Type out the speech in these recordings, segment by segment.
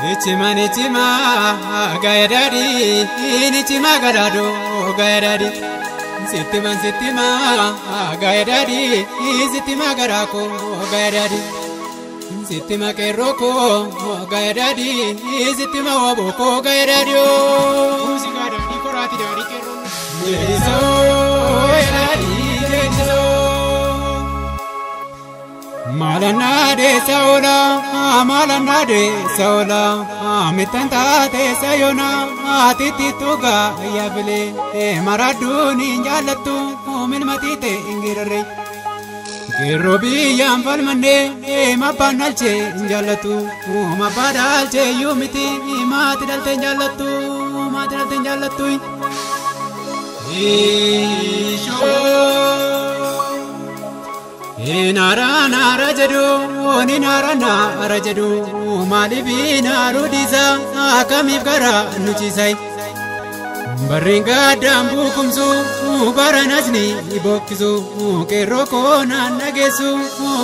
Ichima gaidadi Ichima gadado gaidadi Sitima gaidadi Sitima garako gaidadi Sitima keroko gaidadi Sitima waboko gaidadi Musigada nikorati dari kero Jeriso edadi jeriso Malana de saola mitanta te sayona atitituga yabile maraduni jalatu min matite ingirre Kirobi yambal mande mabanalche jalatu mabadalche yumiti matidalte jalatu isho Nara jadu malibina rudisa akamif gara nuchisai Baringa dambu kumsu baranasni ibokisu keroko nanagesu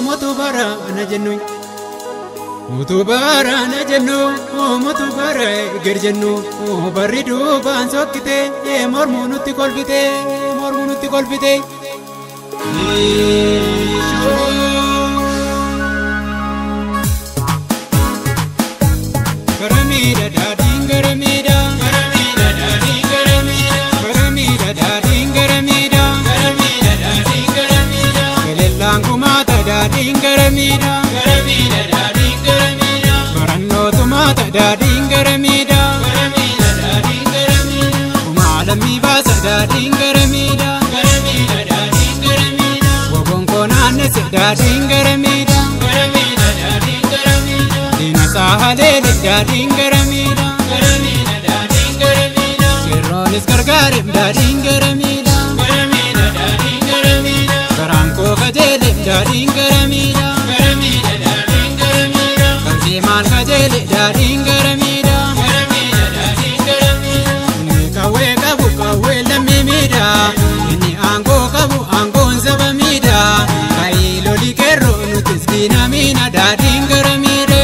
motubara najennu motubara gerjennu baridu bansokite mormunutti kolbite Garamida dadin garamida Kelelangu mata dadin garamida Baranno tu mata dadin garamida Umalami basa dadin garamida Dadin garamida Dina sahalele dadin garamida Sirronis gargarim dadin garamida Garanko kajele dadin garamida Kansiman kajele dadin garamida Kawe kabu kawe lamimida Ini anggo kabu anggon zabamida Mina dadin garamide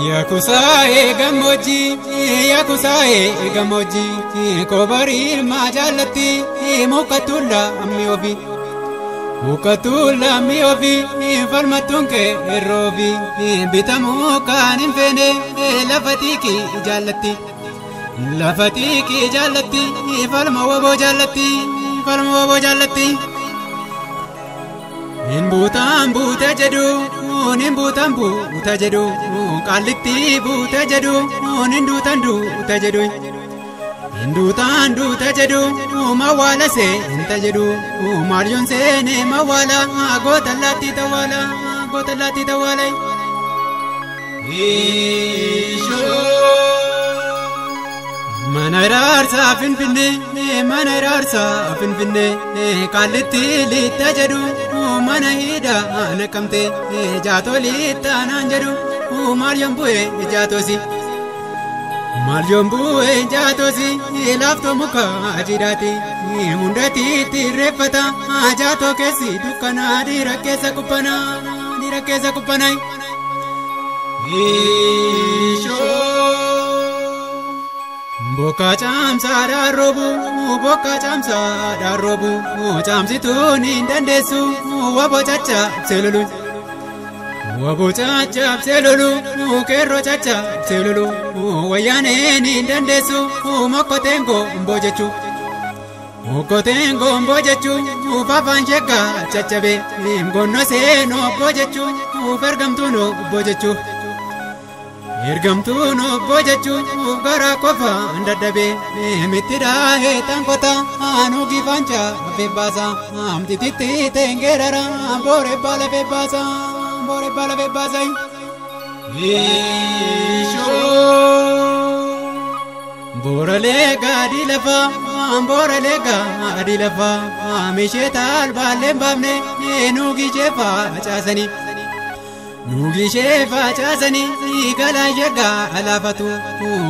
Yakusae gamoji Kobari majalati Mukatula mi obi Falmatunke erobi Bitamu kanin fene Lafatiki jalati Falma wabo jalati Nimbutan buta jadu Kaliti buta jadu Nindutan duta jadu Mawala se inta jadu Marion se ne mawala Gota lati tawala Isho Manararsa finfinne Kaliti lita jadu Mana hida nakamte jato lita nanjadu Marion bu'e jatosi lafto muka ajirati mundati tirefata jato kesi dukana dira kesa kupana Isho Boka chamsa darobu chamsi tuni ndandesu wabo chacha selulu kero chacha selulu wayane ni ndandesu mokotengo mbojechu fafanjeka chachabe mgono seno bojechu fergamtuno Ergamtuno bojechu gara kofa ndadabe mitira hetankota anu gifancha bebasa amtititi tengerara bore bala bebasa Isho borale gadi lafa mishetal balembamne nugi jefa chasani Nugi shefa chasani gala yaga alafatu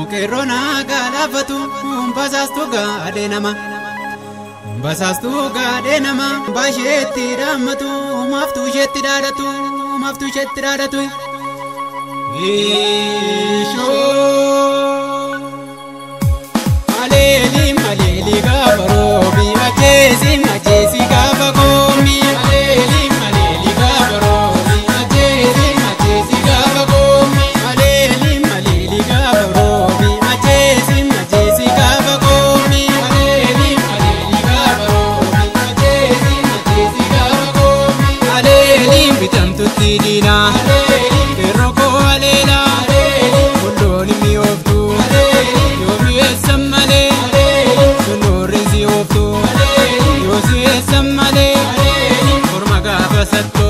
kerona galafatu basastu gade nama bashetti ramatu maftu shetti dadatu maftu shettiraadha tuyi. Ishoo Aleeli maleeli gaafa roobi macheesi gaafa koomi. Aleeli maleeli gaafa roobi macheesi gaafa koomi. Aleeli maleeli gaafa roobi macheesi gaafa koomi. Aleeli maleeli gaafa roobi macheesi gaafa koomi. Aleeli bitamtutti diinaa. Satto